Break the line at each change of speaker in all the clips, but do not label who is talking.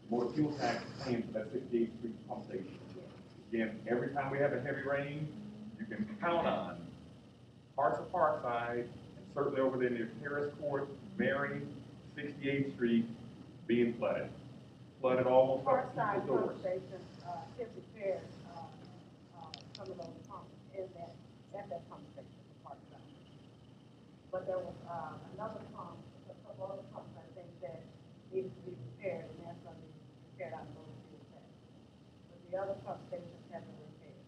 motor fuel tax claim for that 68th Street pump station. Again, every time we have a heavy rain, you can count on parts of Parkside, and certainly over there near Terrace Court, Mary, 68th Street, being flooded. Flooded almost up to
Parkside
people's
pump
doors.
station, did repair, some of those pumps at that pump station, Parkside. But there was, another pump, a couple other pumps, I think, that needed to be repaired, and that's gonna be repaired out of those fuel tax. But the other pump stations have been repaired.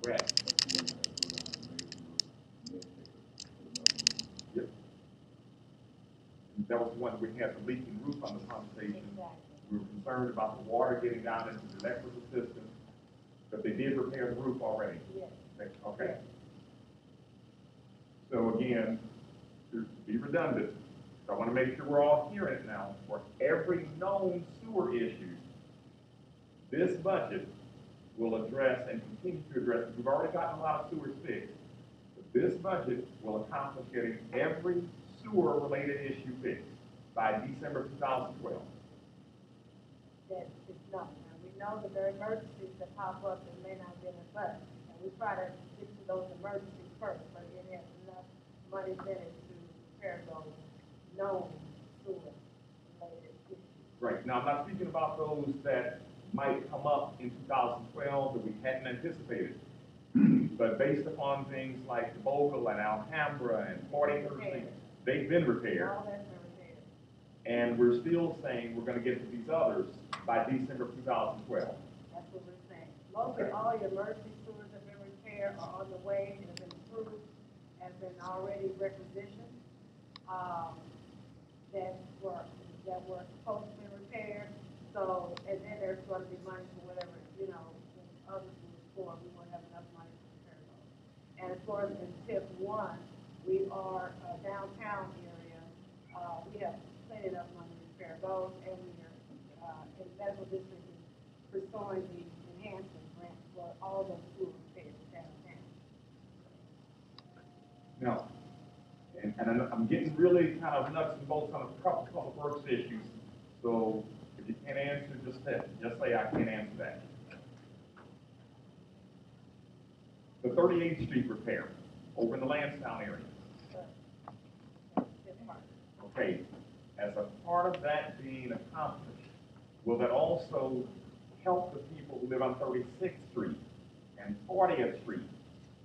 Correct. Yep. That was one we had the leaking roof on the pump station.
Exactly.
We were concerned about the water getting down into the electrical system, but they did repair the roof already.
Yes.
Okay.
Yes.
So again, to be redundant, I want to make sure we're all hearing it now. For every known sewer issue, this budget will address and continue to address. We've already gotten a lot of sewers fixed, but this budget will accomplish getting every sewer-related issue fixed by December 2012.
That is nothing. And we know that there are emergencies that pop up that may not be in the budget. And we try to get to those emergencies first, but it has enough money in it to repair those known sewer-related issues.
Right. Now, I'm not speaking about those that might come up in 2012 that we hadn't anticipated. But based upon things like the Bogle and Alhambra and 40th, they've been repaired.
All that's been repaired.
And we're still saying we're going to get to these others by December 2012.
That's what we're saying. Mostly all your emergency sewers have been repaired, are on the way, have been approved, have been already requisitioned, that were supposed to be repaired. So, and then there's going to be money for whatever, when others will score, we won't have enough money to repair those. And of course, in tip one, we are downtown area, we have plenty enough money to repair those, and we are, in the medical district is pursuing the enhancement grant for all those sewer repairs downtown.
Now, and I'm getting really kind of nuts and bolts on a couple of works issues. So if you can't answer, just say I can't answer that. The 38th Street repair over in the Lansdowne area. Okay, as a part of that being accomplished, will that also help the people who live on 36th Street and 40th Street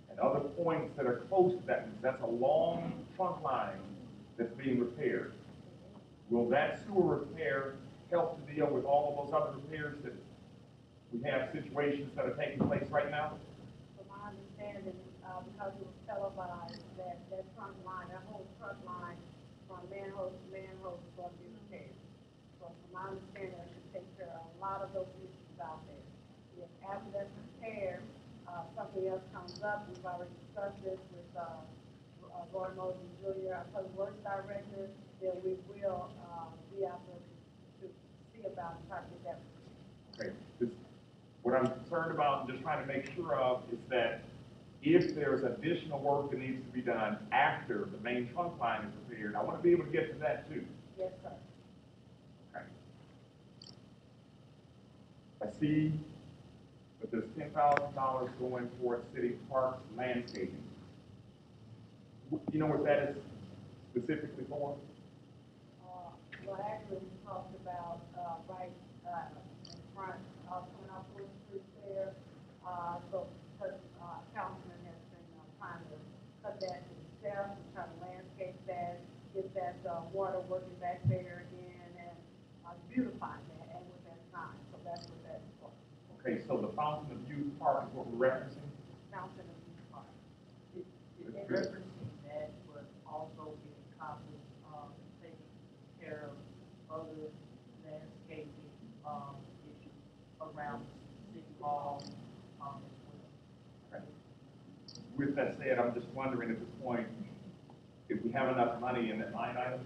and other points that are close to that? Because that's a long trunk line that's being repaired. Will that sewer repair help to deal with all of those other repairs that we have situations that are taking place right now?
From my understanding, because it was televised, that trunk line, that whole trunk line from manhole to manhole is going to be repaired. So from my understanding, it should take care of a lot of those issues out there. If after that's repaired, something else comes up, we've already discussed this with Roy Mosley Jr., our public works director, then we will be out there to see about trying to get that.
Okay. What I'm concerned about and just trying to make sure of is that if there's additional work that needs to be done after the main trunk line is repaired, I want to be able to get to that too.
Yes, sir.
Okay. I see that there's $10,000 going towards city parks landscaping. You know what that is specifically for?
Well, actually, we talked about right in front of coming off 4th Street there. So, because Councilman has been trying to cut that to the south and try to landscape that, get that water working back there again, and beautify that and with that sign. So that's what that's for.
Okay, so the Fountain of Youth Park is what we're referencing?
Fountain of Youth Park.
Referencing that would also be accomplished, taking care of other landscaping, issues around City Hall, as well.
Okay. With that said, I'm just wondering at this point if we have enough money in that line item.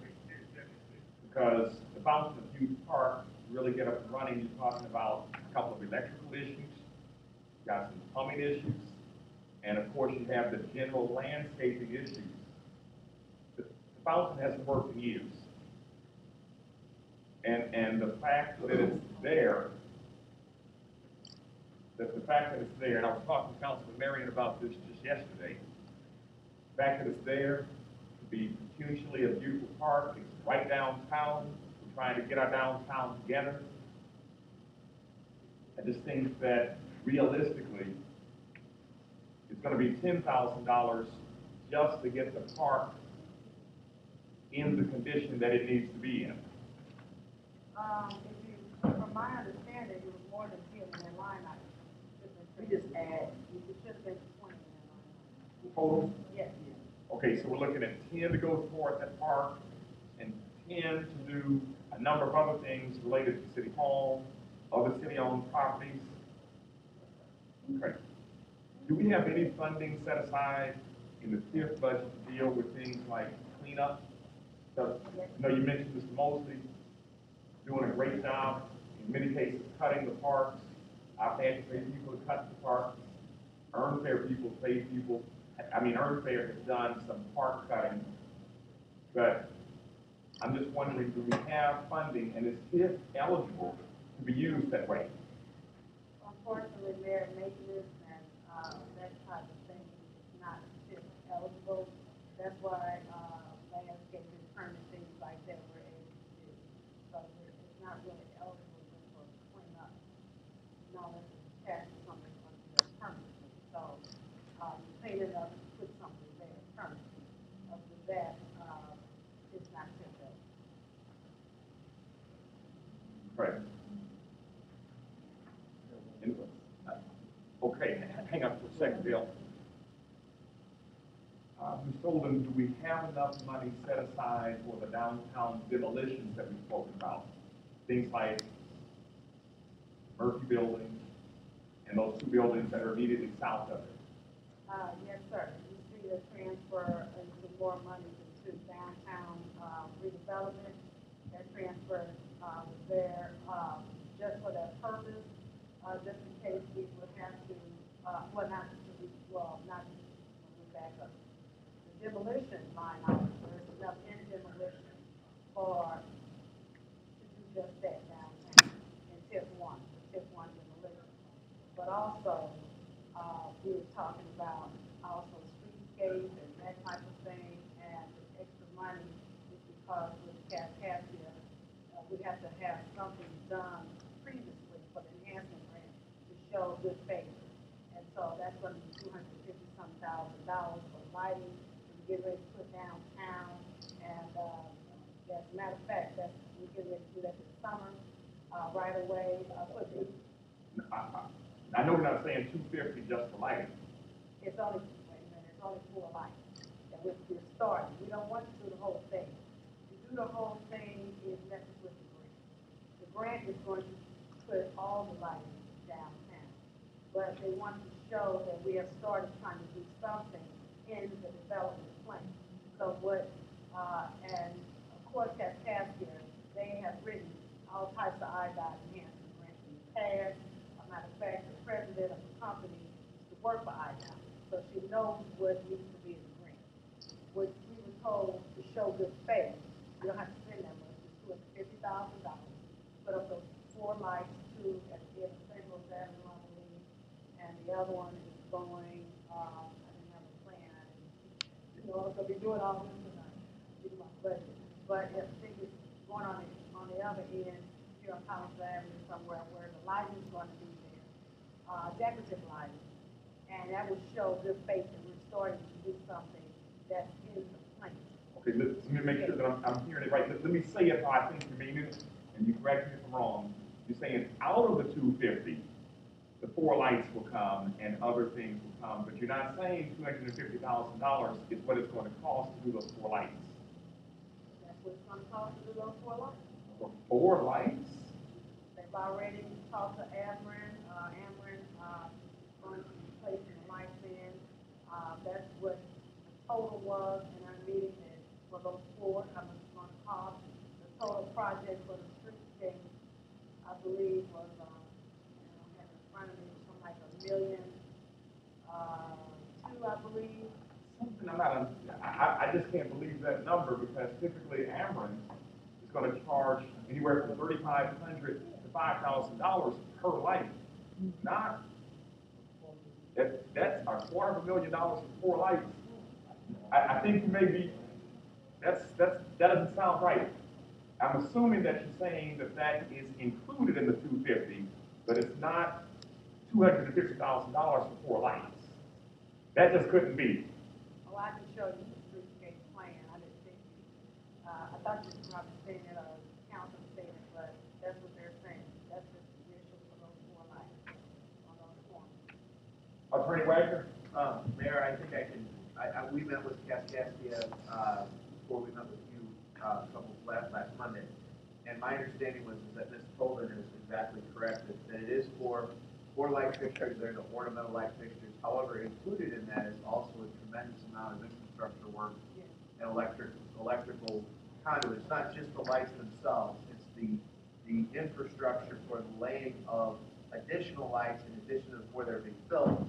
Because the Fountain of Youth Park really get up and running, you're talking about a couple of electrical issues, you've got some plumbing issues, and of course you have the general landscaping issues. The fountain hasn't worked in years. And the fact that it's there, and I was talking to Councilman Marion about this just yesterday, the fact that it's there, to be potentially a beautiful park, it's right downtown, we're trying to get our downtown together. I just think that realistically, it's gonna be $10,000 just to get the park in the condition that it needs to be in.
From my understanding, it was more than 10 in that line item.
We just add,
It should have been 20 in that line item.
Total?
Yes.
Okay, so we're looking at 10 to go toward that park, and 10 to do a number of other things related to City Hall, other city-owned properties. Okay. Do we have any funding set aside in the TIF budget to deal with things like cleanup? So, you know, you mentioned Mr. Mosley doing a great job, in many cases, cutting the parks. I've had to pay people to cut the parks. Earn Fair people pay people. Earn Fair has done some park cutting. But I'm just wondering, do we have funding, and is TIF eligible to be used that way?
Unfortunately, Mayor, maintenance and that type of thing is not TIF eligible. That's why landscaping permit things like that we're able to do. So it's not really eligible for cleanup. Not unless it's attached to something under the permit. So you clean it up, put something there permanently. Other than that, it's not TIF eligible.
Right. Okay, hang on for a second, Bill. Ms. Golden, do we have enough money set aside for the downtown demolitions that we've spoken about? Things like Murphy Building and those two buildings that are immediately south of it.
Yes, sir. You see the transfer into more money to downtown redevelopment. That transfer was there just for that purpose, just in case we would have to, not let me back up. The demolition line item, there's enough in demolition for, to do just that downtown in TIF 1 demolition. But also, we were talking about also streetscape and that type of thing, and the extra money is because with Cascadia, we have to have something done previously for the enhancement grant to show good faith. And so that's going to be $250-some thousand for lighting to get ready to put downtown. And as a matter of fact, we get ready to do that this summer, right away.
I know we're not saying 250 just for lighting.
It's only 4 lights that we're starting. We don't want to do the whole thing. To do the whole thing is messing with the grant. The grant is going to put all the lighting downtown, but they want to show that we have started trying to do something in the development plan. So and of course, Cascadia, they have written all types of IDOT enhancement grants in the past. As a matter of fact, the president of the company used to work for IDOT, so she knows what needs to be in the grant. What we were told to show good faith, you don't have to spend that much, it's $250,000. Put up those 4 lights, 2 at the end of St. Rose Avenue, I believe, and the other one is going, I didn't have a plan, so be doing all this tonight, do my budget. But I think it's going on the other end, here on Collins Avenue somewhere where the lighting is going to be there, decorative lighting. And that would show good faith that we're starting to do something that's in the plan.
Okay, let me make sure that I'm hearing it right. Let me say it how I think you mean it, and you correct me if I'm wrong. You're saying out of the 250, the 4 lights will come and other things will come, but you're not saying $250,000 is what it's going to cost to do those 4 lights.
That's what it's going to cost to do those 4 lights.
For 4 lights?
They've already talked to Ameren, going to be placing the lights in. That's what the total was in our meeting, and for those 4, how much it's going to cost. The total project for the streetscape, I believe, was, I have it in front of me, something like $1.2 million, I believe.
Something I just can't believe that number, because typically Ameren is gonna charge anywhere from $3,500 to $5,000 per light. Not, that's $250,000 for 4 lights. I think maybe, that doesn't sound right. I'm assuming that you're saying that that is included in the 250, but it's not $250,000 for 4 lights. That just couldn't be.
Oh, I can show you the streetscape plan, I didn't think I thought you were probably saying it, council saying it, but that's what they're saying, that's just the issue for those 4 lights on those corners.
Attorney Wagner?
Mayor, I think we met with Kaskaskia, before we met with you, last Monday. And my understanding was that Ms. Tolden is exactly correct, that it is for 4 light fixtures, they're the ornamental light fixtures. However, included in that is also a tremendous amount of infrastructure work and electrical conduit. It's not just the lights themselves, it's the infrastructure for the laying of additional lights in addition to where they're being built.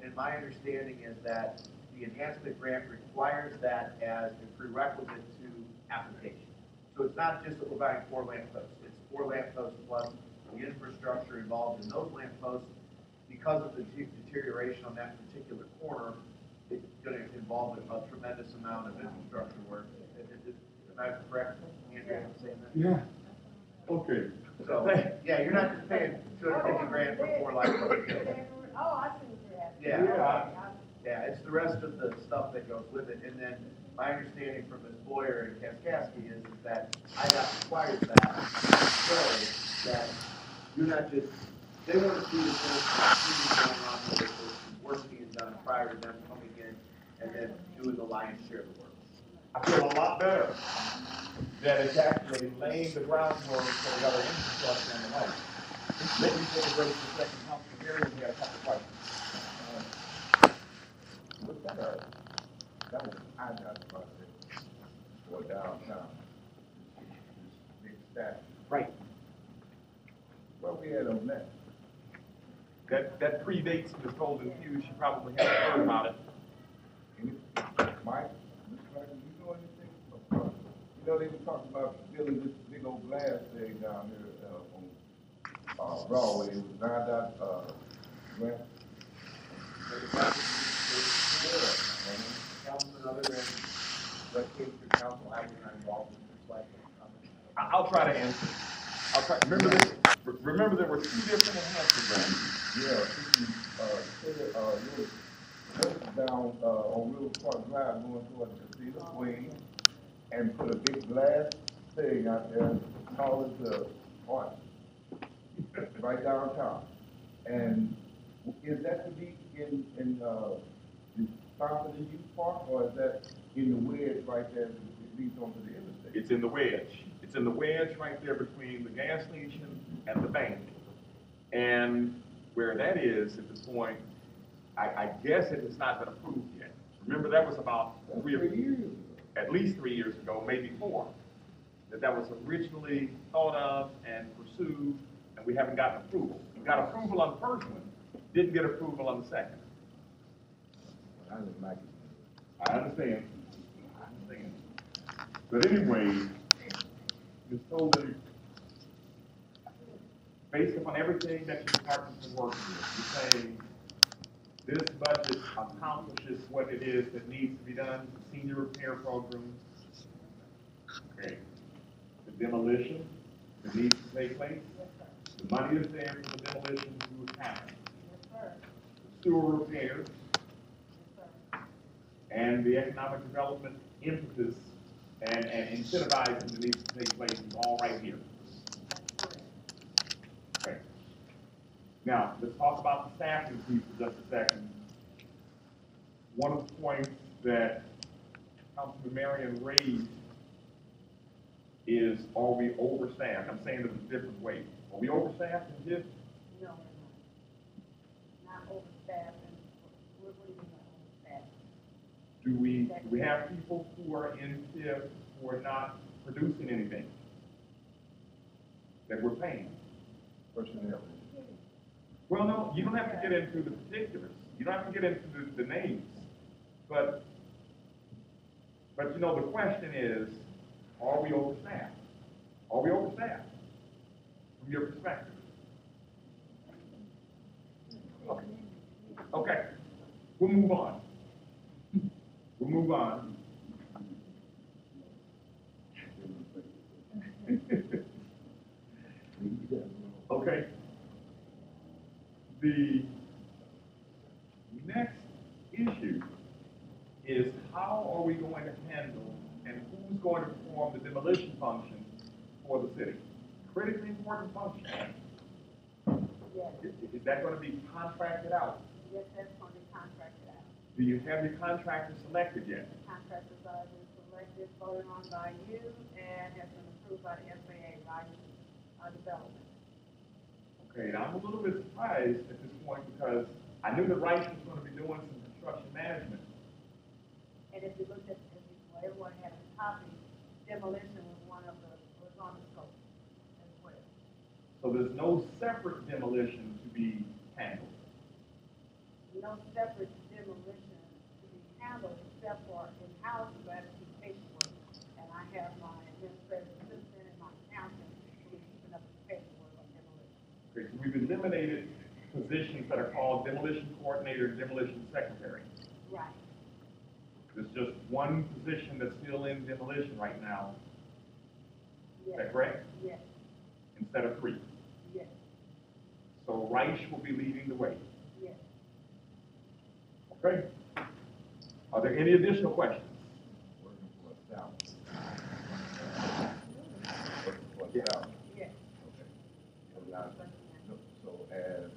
And my understanding is that the enhancement grant requires that as a prerequisite to application. So it's not just that we're buying 4 lampposts, it's 4 lampposts plus the infrastructure involved in those lampposts. Because of the deterioration on that particular corner, it's going to involve a tremendous amount of infrastructure work. Am I correct, Andrea, in saying that?
Yeah. Okay.
So, yeah, you're not just paying $250,000 for 4 light posts.
Oh, I see what you're asking.
Yeah. Yeah, it's the rest of the stuff that goes with it. And then my understanding from Ms. Boyer and Kaskaskia is that IDOT requires that, so that you're not just, they want to see the going on with the work being done prior to them coming in and then doing the lion's share of the work.
I feel a lot better that it's actually laying the groundwork for the other infrastructure and the light. Let me take a break for a second. Councilman Marion, we have a couple of questions.
What's that? That was IDOT project for downtown. This big statue.
Right.
Where we at on that?
That predates Ms. Golden Hughes. She probably hasn't heard about it.
Mike, Mr. Wagner, you know anything? You know, they were talking about building this big old glass thing down here on Broadway. It was IDOT grant.
Councilman, other than what came through council, I was not involved in this like
I'll try to answer. I'll try. Remember there were 2 different enhancement grants.
Yeah, you down on River Park Drive going towards the Casino Queen and put a big glass thing out there, tall as the art, right downtown. And is that to be in the South of the Youth Park, or is that in the wedge right there that leads onto the interstate?
It's in the wedge. It's in the wedge right there between the gas station and the bank. And where that is at this point, I guess it has not been approved yet. Remember, that was about 3 years ago. At least 3 years ago, maybe 4, that was originally thought of and pursued, and we haven't gotten approval. We got approval on the first one, didn't get approval on the second.
I didn't like it.
I understand. But anyway, Ms. Golden, based upon everything that your department's been working with, you're saying this budget accomplishes what it is that needs to be done, the senior repair program, okay, the demolition that needs to take place, the money is there for the demolition to happen, the sewer repairs, and the economic development impetus and incentivizing that needs to take place is all right here. Okay. Now, let's talk about the staffing piece for just a second. One of the points that Councilman Marion raised is, are we overstaffed? I'm saying it a different way. Are we overstaffed in this?
No, we're not. Not overstaffed, and what do you mean by overstaffed?
Do we have people who are in TIF who are not producing anything that we're paying?
Personnel.
Well, no, you don't have to get into the particulars. You don't have to get into the names. But you know, the question is, are we overstaffed? Are we overstaffed? From your perspective? Okay. Okay. We'll move on. We'll move on. Okay. The next issue is how are we going to handle and who's going to perform the demolition function for the city? Critically important function.
Yes,
Is that going to be contracted out?
yes, that's going to be contracted out.
Do you have your contractor selected yet?
Contractors are been selected, voted on by you, and has been approved by the FAA, by development.
Okay, now I'm a little bit surprised at this point because I knew that Rice was going to be doing some construction management.
And if you look at, well, everyone had a copy, demolition was was on the scope as well.
So there's no separate demolition to be handled.
No separate demolition to be handled except for in-house, you have to keep paperwork. And I have my administrative assistant and my accountant who is keeping up the paperwork on demolition.
Okay, so we've eliminated positions that are called demolition coordinator and demolition secretary.
Right.
There's just one position that's still in demolition right now. Is
Yes.
that correct?
Yes.
Instead of 3.
Yes.
So Rice will be leading the way.
Yes.
Okay. Are there any additional questions?
Working for a salary. Working for a
Yeah.
salary.
Yes.
Okay. So now, so as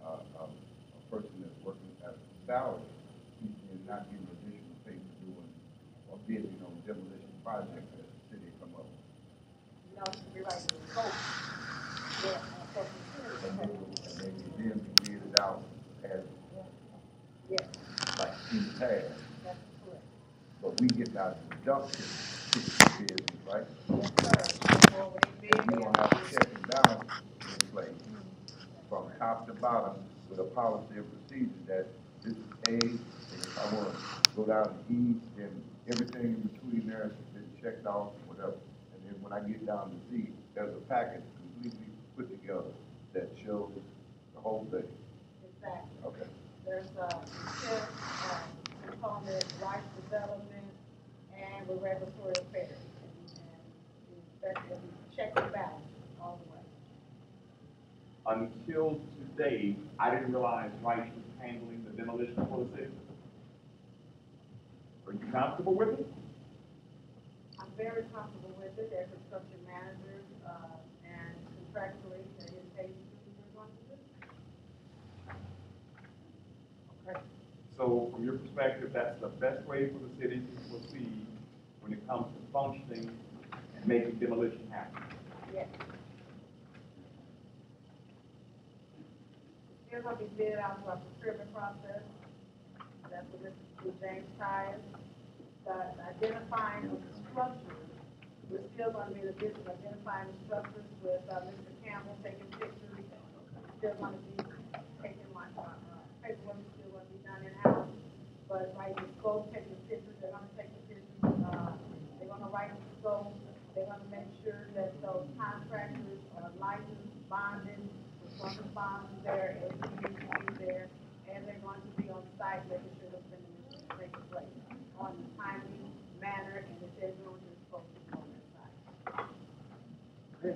a person that's working at a salary, he is not getting additional pay for doing or bidding on demolition projects that the city come up with.
No, you're right, the scope. Yeah, for
And
security.
then you then bid it out as
Yes,
like in the past,
that's correct.
but we get our deduction business, right?
Yes, sir. Well, they
And we don't have a check and balance in place from top to bottom with a policy and procedure that this is A, and if I want to go down to E, then everything in between there has been checked off, whatever. And then when I get down to Z, there's a package completely put together that shows the whole thing.
Exactly.
Okay.
There's intent, component, life development, and with regulatory affairs. And especially check and balance all the way.
Until today, I didn't realize Rice was handling the demolition for the city. Are you comfortable with it?
I'm very comfortable with it. They're construction managers, and contractually, they're getting paid to do what they're going to do.
Okay. So from your perspective, that's the best way for the city to proceed when it comes to functioning and making demolition happen.
Yes. Still gonna be bid out to our procurement process. That's what Mr. James Tyers. Identifying of the structures, we're still gonna be in the business of identifying the structures with, Mr. Campbell taking pictures. Still gonna be taking my, paperwork is still gonna be done in-house. But right, the scope, taking the pictures, they're gonna take the pictures, they're gonna write the scope. They're gonna make sure that those contractors are licensed, bonded, the front bonds there, everything needs to be there. And they're going to be on site, making sure that the demolition is taking place on a timely manner, and if they're doing what they're supposed to do on their site.
Okay.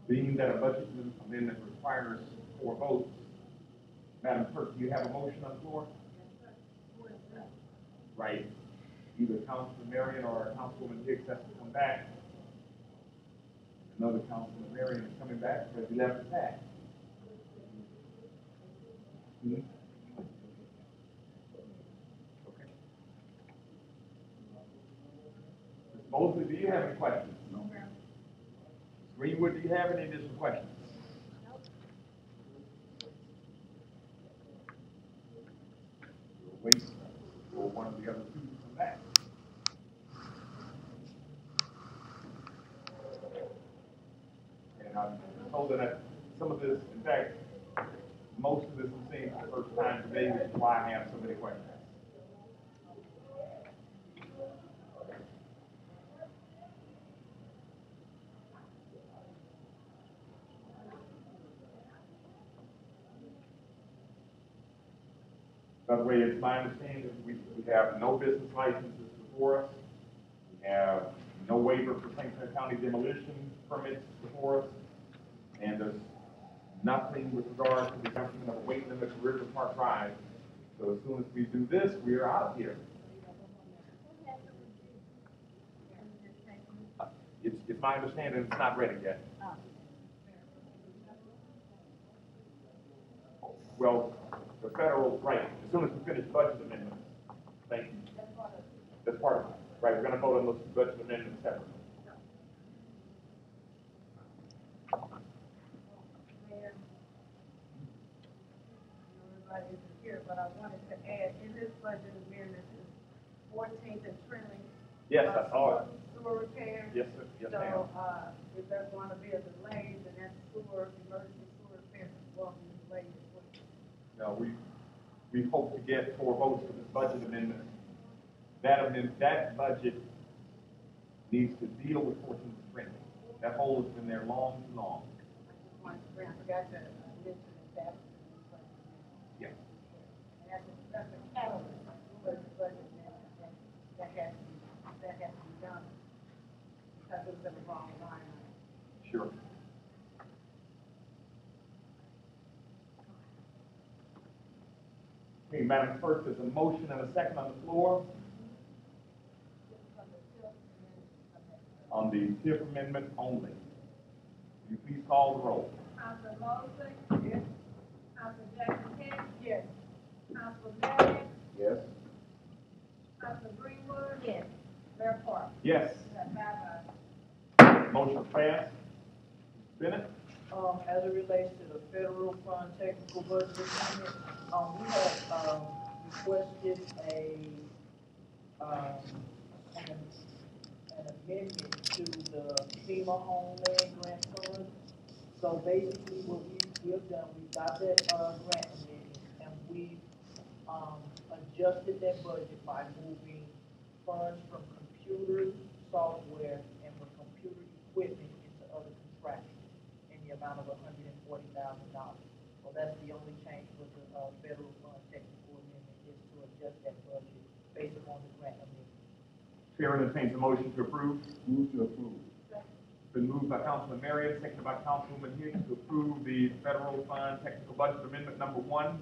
Being that a budget amendment requires 4 votes, Madam Clerk, do you have a motion on the floor? Right. Either Councilman Marion or Councilwoman Hicks has to come back. Another Councilman Marion is coming back because he left the pack. Okay. Ms. Mosley, do you have any questions? No, ma'am. Ms. Greenwood, do you have any additional questions? We'll wait for one of the other two to come back. And I'm told that some of this, in fact, most of this I'm seeing for the first time today, which is why I have so many questions. By the way, it's my understanding we have no business licenses before us. We have no waiver for St. Clair County demolition permits before us. And there's nothing with regard to the establishment of a weight limit for River Park Drive. So as soon as we do this, we are out of here. It's my understanding it's not ready yet. Well, the federal, right, as soon as we finish budget amendments. Thank you. That's part of it. Right, we're gonna vote on those budget amendments separately.
Mayor, everybody isn't here, but I wanted to add, in this budget amendment, 14th and Trinity.
Yes, I saw it.
Sewer repair.
Yes, sir. Yes, ma'am.
So, if there's going to be a delay, then that sewer, emergency sewer repair will be delayed as well.
Now, we hope to get 4 votes for this budget amendment. That budget needs to deal with 14th Street. That hole has been there long, too long.
I forgot to mention that.
Yeah.
And that's a catalyst for the budget amendment that has to be done. Because it was in the wrong line.
Sure. Okay, Madam Clerk, there's a motion and a second on the floor on the TIF amendment only. Will you please call the roll?
Council Mosley? Yes. Council Jackson Hicks? Yes. Council Marion?
Yes.
Council Greenwood? Yes. Mayor Park?
Yes.
Five ayes.
Motion passed. Bennett?
As it relates to the federal fund technical budget amendment, we have, requested an amendment to the FEMA Homeland Grant Fund. So basically what we've done, we've got that, grant amendment, and we've, adjusted that budget by moving funds from computer software and from computer equipment into other contractions in the amount of $140,000. So that's the only change with the, federal fund technical amendment, is to adjust that budget based upon the grant amendment.
Chair entertains a motion to approve.
Move to approve.
Been moved by Councilman Marion, seconded by Councilwoman Hicks to approve the federal fund technical budget amendment number 1.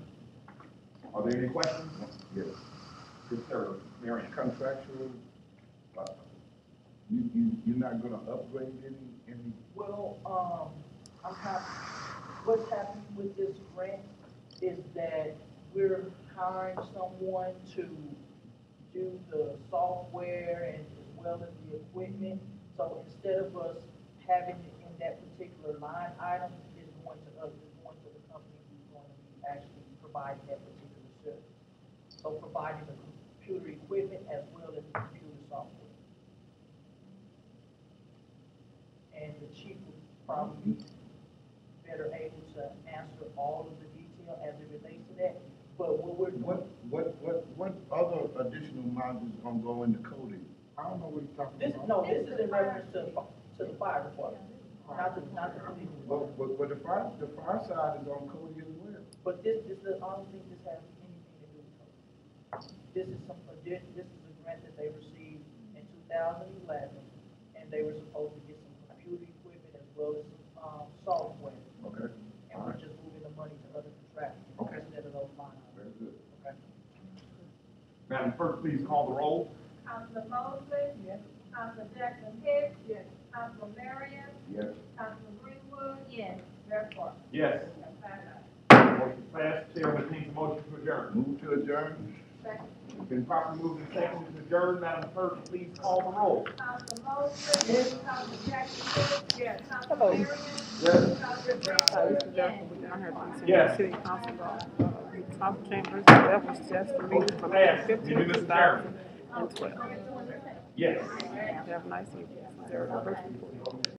Are there any questions?
Yes.
Yes, sir. Marion.
Contractual, you're not gonna upgrade any?
Well, I'm happy, what's happening with this grant is that we're hiring someone to do the software and as well as the equipment. So instead of us having it in that particular line item, it's going to us, it's going to the company who's going to be actually providing that particular service. So providing the computer equipment as well as the computer software. And the chief will probably be better able to answer all of the detail as it relates to that. But what we're doing.
What other additional modules gonna go in the coding? I don't know what you're talking about.
This is in reference to the fire department, not the police department.
But the fire side is on coding as well.
But this is the, I don't think this has anything to do with code. This is a grant that they received in 2011, and they were supposed to get some computer equipment as well as some, software.
Okay.
And we're just moving the money to other contractors.
Okay.
Instead of those line items.
Very good.
Okay.
Madam Clerk, please call the roll.
Council Mosley? Yes. Council Jackson Hicks? Yes. Council Marion?
Yes.
Council Greenwood? Yes. Mayor Park?
Yes.
Five ayes.
Motion passed. Chair entertains a motion to adjourn.
Move to adjourn.
Second.
It's been properly moved and seconded to adjourn. Madam Clerk, please call the roll.
Council Mosley? Yes. Council Jackson Hicks? Yes. Council Marion?
Yes.
Council Greenwood?
Yes.
City Council, Council Chambers, that was just the meeting from
Passed.
15
Meeting
to
is adjourned.
2012.
Yes.
Have a nice evening. There are no report.